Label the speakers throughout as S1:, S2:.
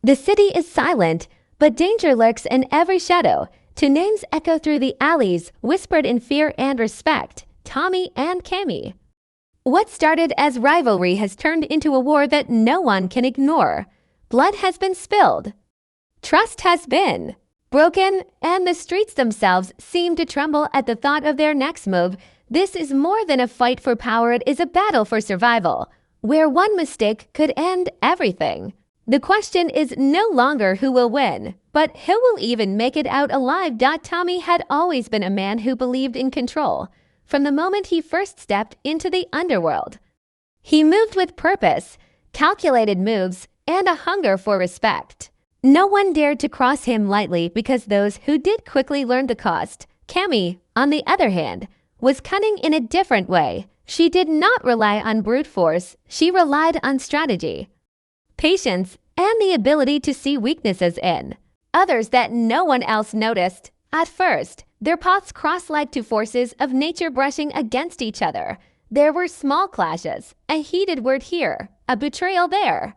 S1: The city is silent, but danger lurks in every shadow. Two names echo through the alleys, whispered in fear and respect: Tommy and Cami. What started as rivalry has turned into a war that no one can ignore. Blood has been spilled. Trust has been broken, and the streets themselves seem to tremble at the thought of their next move. This is more than a fight for power, it is a battle for survival, where one mistake could end everything. The question is no longer who will win, but who will even make it out alive. Tommy had always been a man who believed in control, from the moment he first stepped into the underworld. He moved with purpose, calculated moves, and a hunger for respect. No one dared to cross him lightly because those who did quickly learned the cost. Cami, on the other hand, was cunning in a different way. She did not rely on brute force, she relied on strategy, patience, and the ability to see weaknesses in others that no one else noticed. At first, their paths crossed like two forces of nature brushing against each other. There were small clashes, a heated word here, a betrayal there,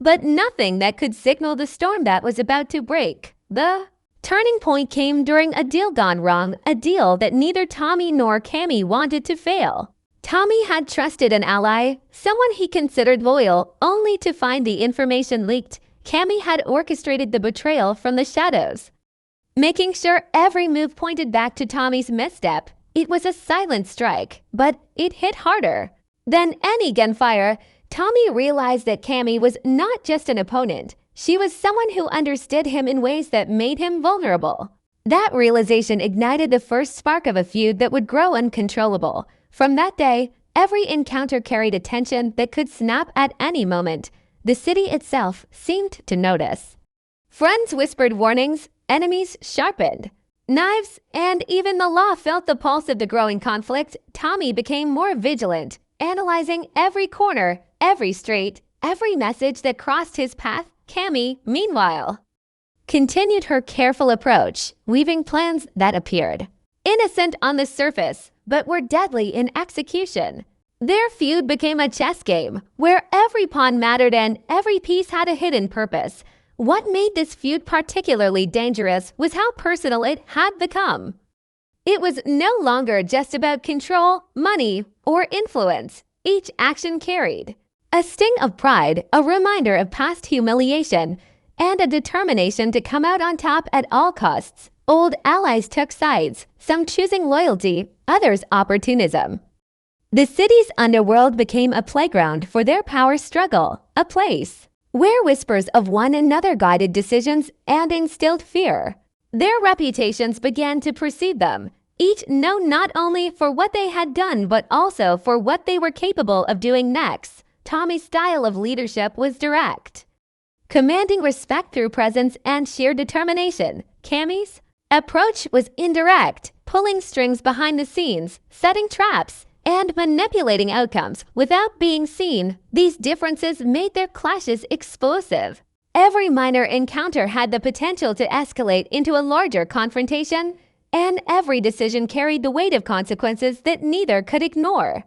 S1: but nothing that could signal the storm that was about to break. The turning point came during a deal gone wrong, a deal that neither Tommy nor Cami wanted to fail. Tommy had trusted an ally, someone he considered loyal, only to find the information leaked. Cami had orchestrated the betrayal from the shadows, making sure every move pointed back to Tommy's misstep. It was a silent strike, but it hit harder than any gunfire. Tommy realized that Cami was not just an opponent. She was someone who understood him in ways that made him vulnerable. That realization ignited the first spark of a feud that would grow uncontrollable. From that day, every encounter carried a tension that could snap at any moment. The city itself seemed to notice. Friends whispered warnings, enemies sharpened knives, and even the law felt the pulse of the growing conflict. Tommy became more vigilant, analyzing every corner, every street, every message that crossed his path. Cami, meanwhile, continued her careful approach, weaving plans that appeared innocent on the surface, but were deadly in execution. Their feud became a chess game, where every pawn mattered and every piece had a hidden purpose. What made this feud particularly dangerous was how personal it had become. It was no longer just about control, money, or influence. Each action carried a sting of pride, a reminder of past humiliation, and a determination to come out on top at all costs. Old allies took sides, some choosing loyalty, others opportunism. The city's underworld became a playground for their power struggle, a place where whispers of one another guided decisions and instilled fear. Their reputations began to precede them, each known not only for what they had done but also for what they were capable of doing next. Tommy's style of leadership was direct, commanding respect through presence and sheer determination. Cami's approach was indirect, pulling strings behind the scenes, setting traps, and manipulating outcomes without being seen. These differences made their clashes explosive. Every minor encounter had the potential to escalate into a larger confrontation, and every decision carried the weight of consequences that neither could ignore.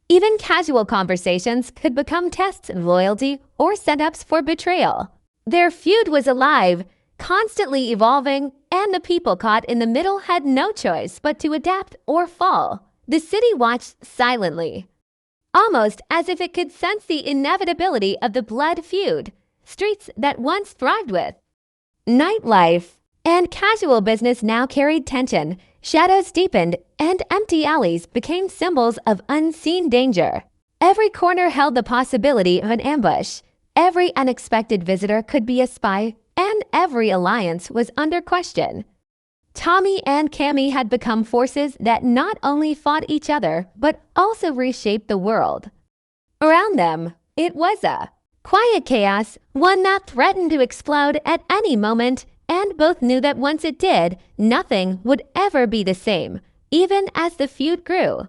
S1: Even casual conversations could become tests of loyalty or setups for betrayal. Their feud was alive, constantly evolving, and the people caught in the middle had no choice but to adapt or fall. The city watched silently, almost as if it could sense the inevitability of the blood feud. Streets that once thrived with nightlife and casual business now carried tension. Shadows deepened, and empty alleys became symbols of unseen danger. Every corner held the possibility of an ambush. Every unexpected visitor could be a spy, and every alliance was under question. Tommy and Cami had become forces that not only fought each other, but also reshaped the world around them. It was a quiet chaos, one that threatened to explode at any moment, and both knew that once it did, nothing would ever be the same. Even as the feud grew,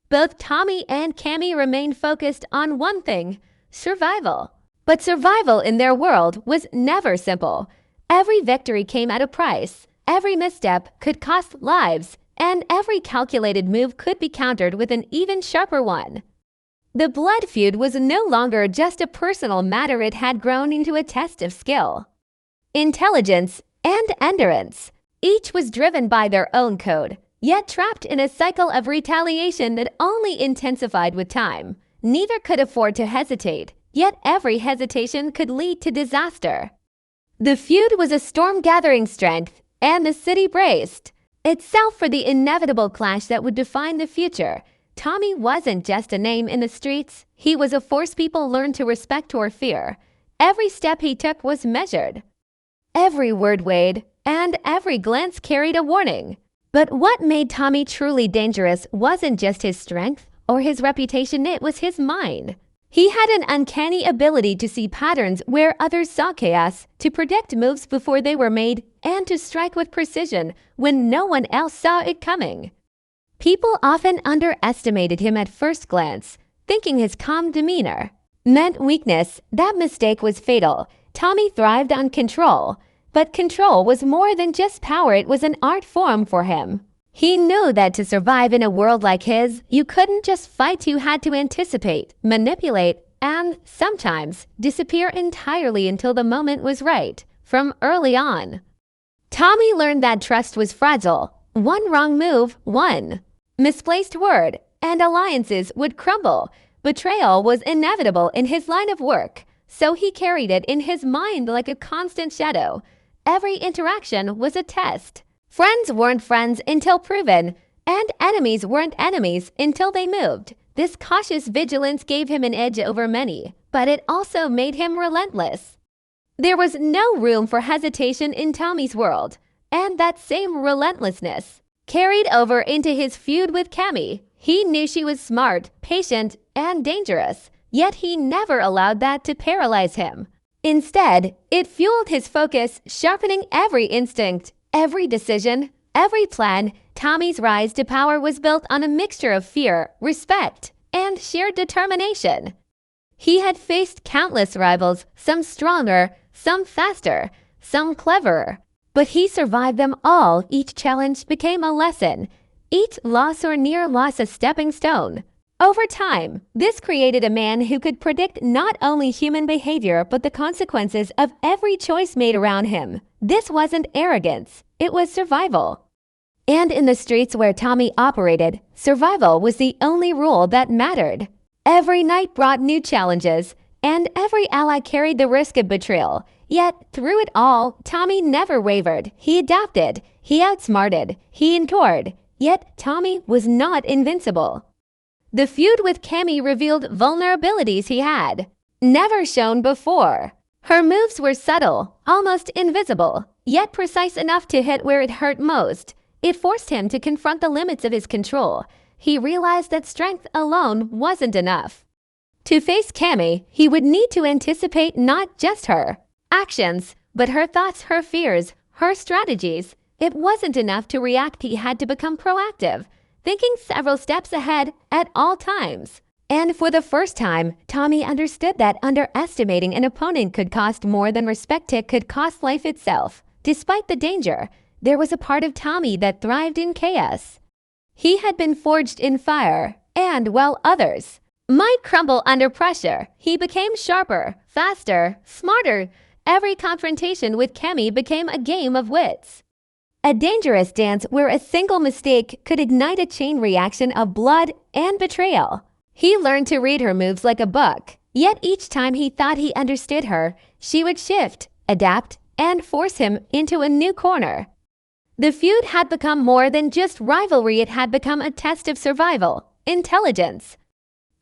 S1: both Tommy and Cami remained focused on one thing: survival. But survival in their world was never simple. Every victory came at a price. Every misstep could cost lives, and every calculated move could be countered with an even sharper one. The blood feud was no longer just a personal matter, it had grown into a test of skill, intelligence, and endurance. Each was driven by their own code, yet trapped in a cycle of retaliation that only intensified with time. Neither could afford to hesitate, yet every hesitation could lead to disaster. The feud was a storm gathering strength, and the city braced itself for the inevitable clash that would define the future. Tommy wasn't just a name in the streets, he was a force people learned to respect or fear. Every step he took was measured. Every word weighed, and every glance carried a warning. But what made Tommy truly dangerous wasn't just his strength or his reputation, it was his mind. He had an uncanny ability to see patterns where others saw chaos, to predict moves before they were made, and to strike with precision when no one else saw it coming. People often underestimated him at first glance, thinking his calm demeanor meant weakness. That mistake was fatal. Tommy thrived on control, but control was more than just power, it was an art form for him. He knew that to survive in a world like his, you couldn't just fight, you had to anticipate, manipulate, and sometimes disappear entirely until the moment was right. From early on, Tommy learned that trust was fragile. One wrong move, one misplaced word, and alliances would crumble. Betrayal was inevitable in his line of work, so he carried it in his mind like a constant shadow. Every interaction was a test. Friends weren't friends until proven, and enemies weren't enemies until they moved. This cautious vigilance gave him an edge over many, but it also made him relentless. There was no room for hesitation in Tommy's world, and that same relentlessness carried over into his feud with Cami. He knew she was smart, patient, and dangerous, yet he never allowed that to paralyze him. Instead, it fueled his focus, sharpening every instinct, every decision, every plan. Tommy's rise to power was built on a mixture of fear, respect, and sheer determination. He had faced countless rivals, some stronger, some faster, some cleverer, but he survived them all. Each challenge became a lesson, each loss or near loss a stepping stone. Over time, this created a man who could predict not only human behavior but the consequences of every choice made around him. This wasn't arrogance, it was survival. And in the streets where Tommy operated, survival was the only rule that mattered. Every night brought new challenges, and every ally carried the risk of betrayal. Yet, through it all, Tommy never wavered. He adapted, he outsmarted, he endured. Yet, Tommy was not invincible. The feud with Cami revealed vulnerabilities he had never shown before. Her moves were subtle, almost invisible, yet precise enough to hit where it hurt most. It forced him to confront the limits of his control. He realized that strength alone wasn't enough. To face Cami, he would need to anticipate not just her actions, but her thoughts, her fears, her strategies. It wasn't enough to react, he had to become proactive, thinking several steps ahead at all times. And for the first time, Tommy understood that underestimating an opponent could cost more than respect, it could cost life itself. Despite the danger, there was a part of Tommy that thrived in chaos. He had been forged in fire, and while others might crumble under pressure, he became sharper, faster, smarter. Every confrontation with Cami became a game of wits. A dangerous dance where a single mistake could ignite a chain reaction of blood and betrayal. He learned to read her moves like a book, yet each time he thought he understood her, she would shift, adapt, and force him into a new corner. The feud had become more than just rivalry, it had become a test of survival, intelligence,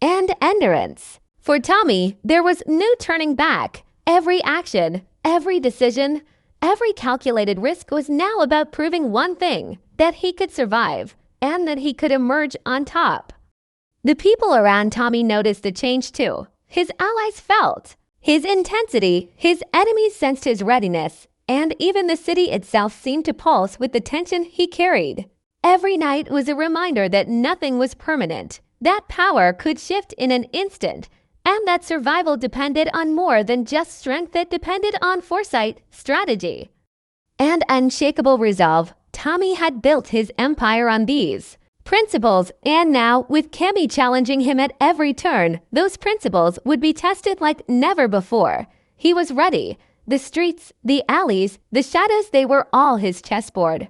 S1: and endurance. For Tommy, there was no turning back. Every action, every decision, every calculated risk was now about proving one thing, that he could survive, and that he could emerge on top. The people around Tommy noticed the change too. His allies felt his intensity, his enemies sensed his readiness, and even the city itself seemed to pulse with the tension he carried. Every night was a reminder that nothing was permanent, that power could shift in an instant, and that survival depended on more than just strength, it depended on foresight, strategy, and unshakable resolve. Tommy had built his empire on these principles, and now, with Cami challenging him at every turn, those principles would be tested like never before. He was ready. The streets, the alleys, the shadows, they were all his chessboard.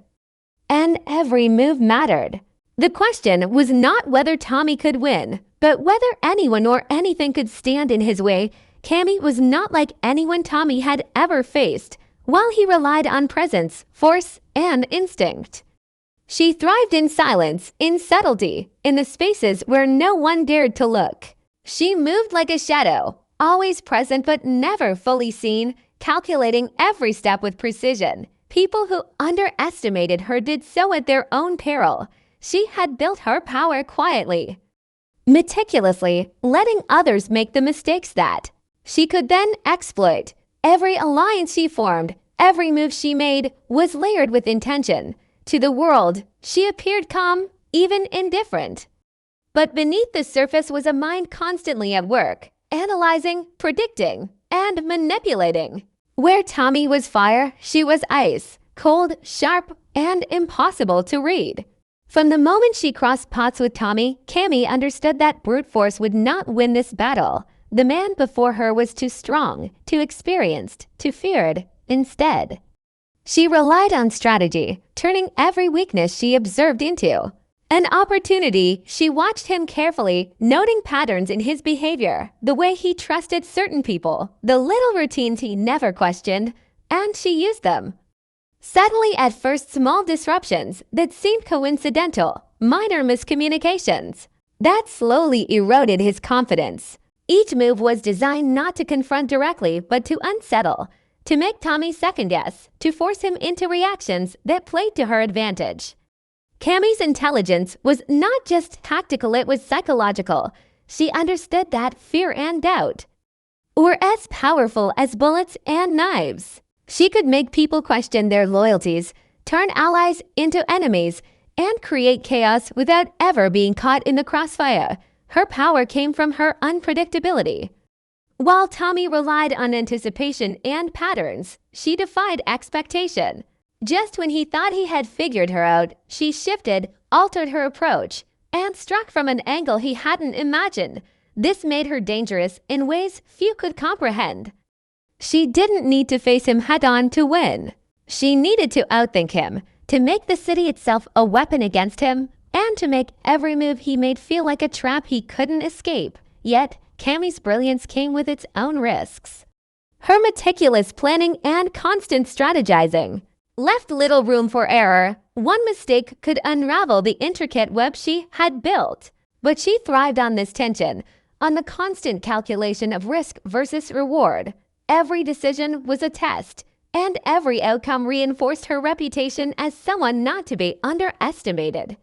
S1: And every move mattered. The question was not whether Tommy could win, but whether anyone or anything could stand in his way. Cami was not like anyone Tommy had ever faced, while he relied on presence, force, and instinct. She thrived in silence, in subtlety, in the spaces where no one dared to look. She moved like a shadow, always present but never fully seen, calculating every step with precision. People who underestimated her did so at their own peril. She had built her power quietly, meticulously, letting others make the mistakes that she could then exploit. Every alliance she formed, every move she made, was layered with intention. To the world, she appeared calm, even indifferent. But beneath the surface was a mind constantly at work, analyzing, predicting, and manipulating. Where Tommy was fire, she was ice, cold, sharp, and impossible to read. From the moment she crossed paths with Tommy, Cami understood that brute force would not win this battle. The man before her was too strong, too experienced, too feared. Instead, she relied on strategy, turning every weakness she observed into an opportunity. She watched him carefully, noting patterns in his behavior, the way he trusted certain people, the little routines he never questioned, and she used them. Subtly at first, small disruptions that seemed coincidental, minor miscommunications, that slowly eroded his confidence. Each move was designed not to confront directly, but to unsettle, to make Tommy second-guess, to force him into reactions that played to her advantage. Cami's intelligence was not just tactical, it was psychological. She understood that fear and doubt were as powerful as bullets and knives. She could make people question their loyalties, turn allies into enemies, and create chaos without ever being caught in the crossfire. Her power came from her unpredictability. While Tommy relied on anticipation and patterns, she defied expectation. Just when he thought he had figured her out, she shifted, altered her approach, and struck from an angle he hadn't imagined. This made her dangerous in ways few could comprehend. She didn't need to face him head-on to win. She needed to outthink him, to make the city itself a weapon against him, and to make every move he made feel like a trap he couldn't escape. Yet, Cami's brilliance came with its own risks. Her meticulous planning and constant strategizing left little room for error. One mistake could unravel the intricate web she had built. But she thrived on this tension, on the constant calculation of risk versus reward. Every decision was a test, and every outcome reinforced her reputation as someone not to be underestimated.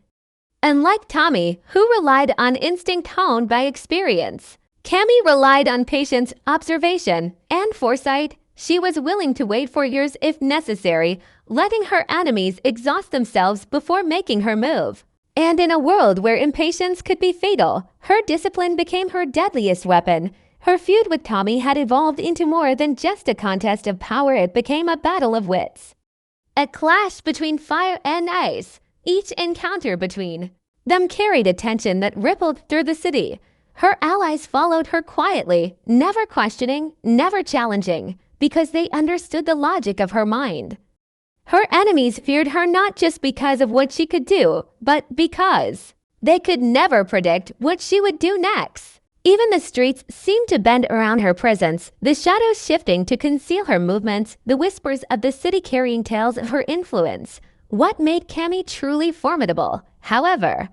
S1: Unlike Tommy, who relied on instinct honed by experience, Cami relied on patience, observation, and foresight. She was willing to wait for years if necessary, letting her enemies exhaust themselves before making her move. And in a world where impatience could be fatal, her discipline became her deadliest weapon. Her feud with Tommy had evolved into more than just a contest of power. It became a battle of wits. A clash between fire and ice. Each encounter between them carried a tension that rippled through the city. Her allies followed her quietly, never questioning, never challenging, because they understood the logic of her mind. Her enemies feared her not just because of what she could do, but because they could never predict what she would do next. Even the streets seemed to bend around her presence, the shadows shifting to conceal her movements, the whispers of the city carrying tales of her influence. What made Cami truly formidable, however,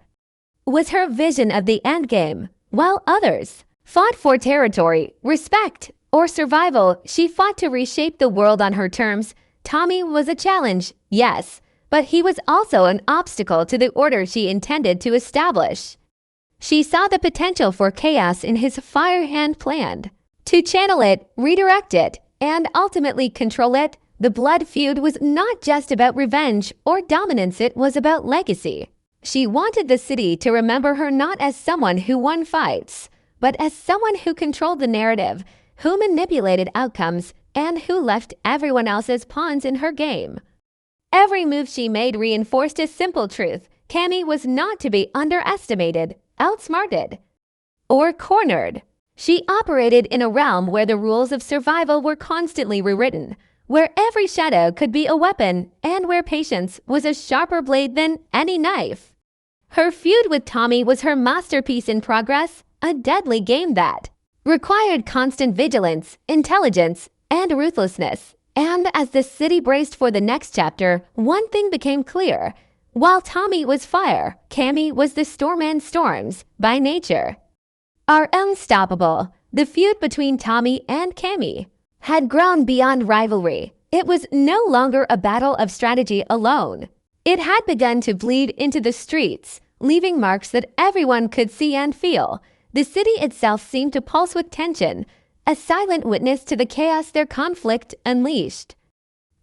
S1: was her vision of the endgame. While others fought for territory, respect, or survival, she fought to reshape the world on her terms. Tommy was a challenge, yes, but he was also an obstacle to the order she intended to establish. She saw the potential for chaos in his fire hand planned to channel it, redirect it, and ultimately control it. The blood feud was not just about revenge or dominance, it was about legacy. She wanted the city to remember her not as someone who won fights, but as someone who controlled the narrative, who manipulated outcomes, and who left everyone else as pawns in her game. Every move she made reinforced a simple truth. Cami was not to be underestimated, outsmarted, or cornered. She operated in a realm where the rules of survival were constantly rewritten, where every shadow could be a weapon, and where patience was a sharper blade than any knife. Her feud with Tommy was her masterpiece in progress, a deadly game that required constant vigilance, intelligence, and ruthlessness. And as the city braced for the next chapter, one thing became clear. While Tommy was fire, Cami was the storm and storms by nature. Are unstoppable. The feud between Tommy and Cami had grown beyond rivalry. It was no longer a battle of strategy alone. It had begun to bleed into the streets, leaving marks that everyone could see and feel. The city itself seemed to pulse with tension, a silent witness to the chaos their conflict unleashed.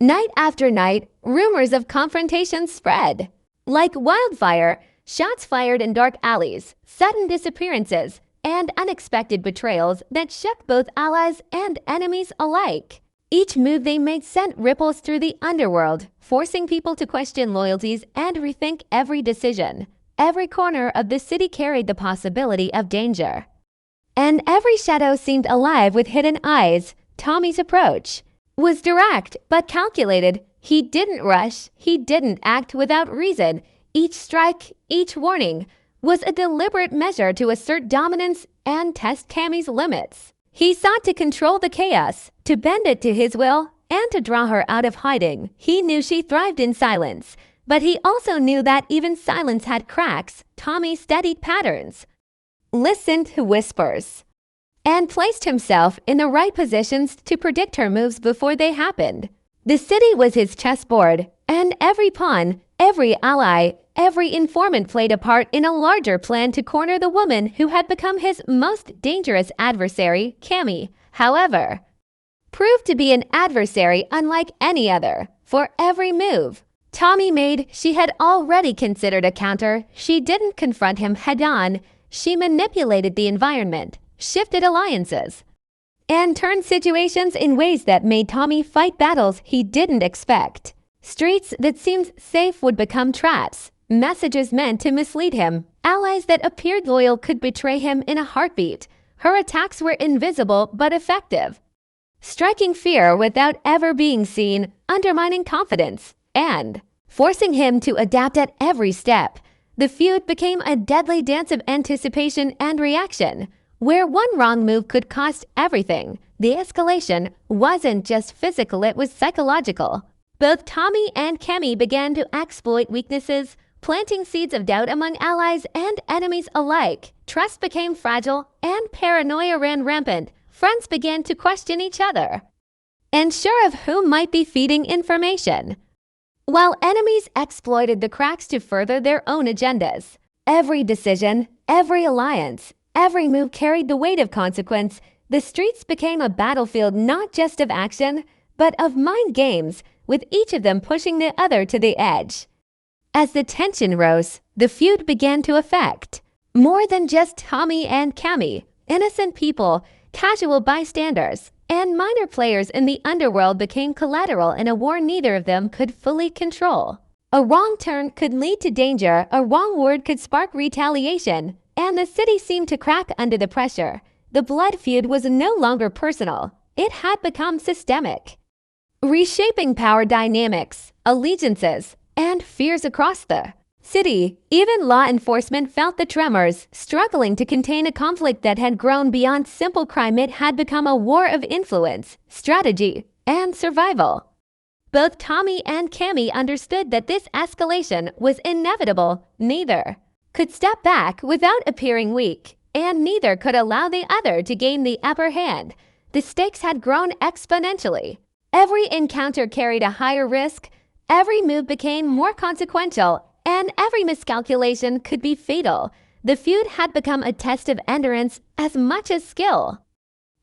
S1: Night after night, rumors of confrontations spread. Like wildfire, shots fired in dark alleys, sudden disappearances, and unexpected betrayals that shook both allies and enemies alike. Each move they made sent ripples through the underworld, forcing people to question loyalties and rethink every decision. Every corner of the city carried the possibility of danger. And every shadow seemed alive with hidden eyes. Tommy's approach was direct but calculated. He didn't rush, he didn't act without reason. Each strike, each warning, was a deliberate measure to assert dominance and test Cami's limits. He sought to control the chaos, to bend it to his will, and to draw her out of hiding. He knew she thrived in silence, but he also knew that even silence had cracks. Tommy studied patterns, listened to whispers, and placed himself in the right positions to predict her moves before they happened. The city was his chessboard, and every pawn, every ally, every informant played a part in a larger plan to corner the woman who had become his most dangerous adversary. Cami, however, proved to be an adversary unlike any other. For every move Tommy made, she had already considered a counter. She didn't confront him head-on. She manipulated the environment, shifted alliances, and turned situations in ways that made Tommy fight battles he didn't expect. Streets that seemed safe would become traps. Messages meant to mislead him. Allies that appeared loyal could betray him in a heartbeat. Her attacks were invisible but effective, striking fear without ever being seen, undermining confidence, and forcing him to adapt at every step. The feud became a deadly dance of anticipation and reaction, where one wrong move could cost everything. The escalation wasn't just physical, it was psychological. Both Tommy and Cami began to exploit weaknesses, planting seeds of doubt among allies and enemies alike. Trust became fragile and paranoia ran rampant. Friends began to question each other, unsure of who might be feeding information, while enemies exploited the cracks to further their own agendas. Every decision, every alliance, every move carried the weight of consequence. The streets became a battlefield not just of action, but of mind games, with each of them pushing the other to the edge. As the tension rose, the feud began to affect more than just Tommy and Cami. Innocent people, casual bystanders, and minor players in the underworld became collateral in a war neither of them could fully control. A wrong turn could lead to danger, a wrong word could spark retaliation, and the city seemed to crack under the pressure. The blood feud was no longer personal. It had become systemic, reshaping power dynamics, allegiances, and fears across the city. Even law enforcement felt the tremors, struggling to contain a conflict that had grown beyond simple crime. It had become a war of influence, strategy, and survival. Both Tommy and Cami understood that this escalation was inevitable. Neither could step back without appearing weak, and neither could allow the other to gain the upper hand. The stakes had grown exponentially. Every encounter carried a higher risk, every move became more consequential, and every miscalculation could be fatal. The feud had become a test of endurance as much as skill,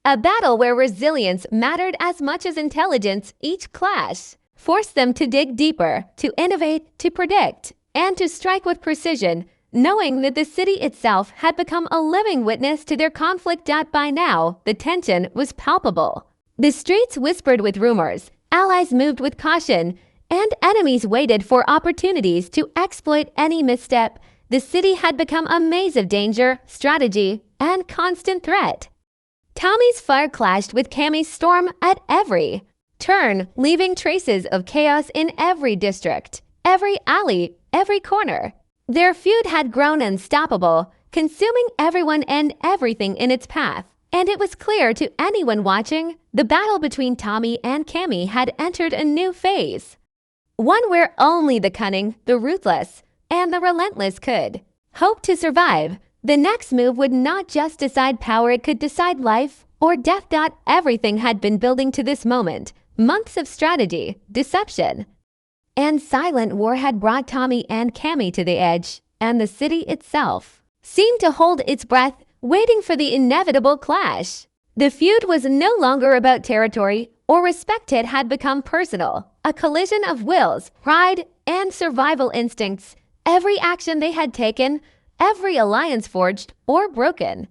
S1: a battle where resilience mattered as much as intelligence. Each clash forced them to dig deeper, to innovate, to predict, and to strike with precision, knowing that the city itself had become a living witness to their conflict. By now, the tension was palpable. The streets whispered with rumors, allies moved with caution, and enemies waited for opportunities to exploit any misstep. The city had become a maze of danger, strategy, and constant threat. Tommy's fire clashed with Cami's storm at every turn, leaving traces of chaos in every district, every alley, every corner. Their feud had grown unstoppable, consuming everyone and everything in its path. And it was clear to anyone watching, the battle between Tommy and Cami had entered a new phase. One where only the cunning, the ruthless, and the relentless could hope to survive. The next move would not just decide power, it could decide life or death. Everything had been building to this moment. Months of strategy, deception, and silent war had brought Tommy and Cami to the edge, and the city itself seemed to hold its breath, waiting for the inevitable clash. The feud was no longer about territory or respect. It had become personal, a collision of wills, pride, and survival instincts. Every action they had taken, every alliance forged or broken,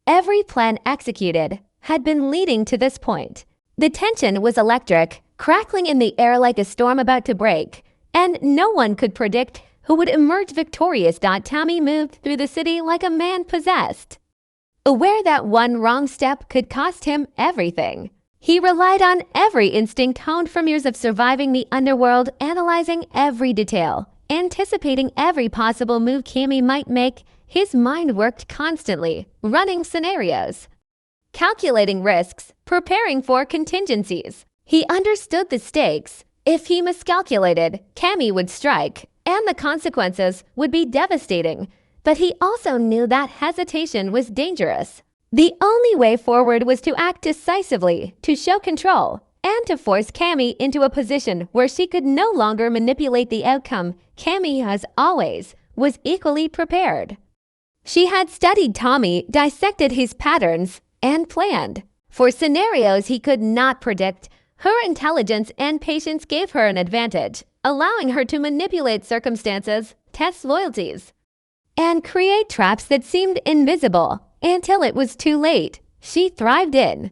S1: every plan executed had been leading to this point. The tension was electric, crackling in the air like a storm about to break, and no one could predict who would emerge victorious. Tommy moved through the city like a man possessed, aware that one wrong step could cost him everything. He relied on every instinct honed from years of surviving the underworld, analyzing every detail, anticipating every possible move Cami might make. His mind worked constantly, running scenarios, calculating risks, preparing for contingencies. He understood the stakes. If he miscalculated, Cami would strike, and the consequences would be devastating. But he also knew that hesitation was dangerous. The only way forward was to act decisively, to show control, and to force Cami into a position where she could no longer manipulate the outcome. Cami, as always, was equally prepared. She had studied Tommy, dissected his patterns, and planned for scenarios he could not predict. Her intelligence and patience gave her an advantage, allowing her to manipulate circumstances, test loyalties, and create traps that seemed invisible until it was too late. She thrived in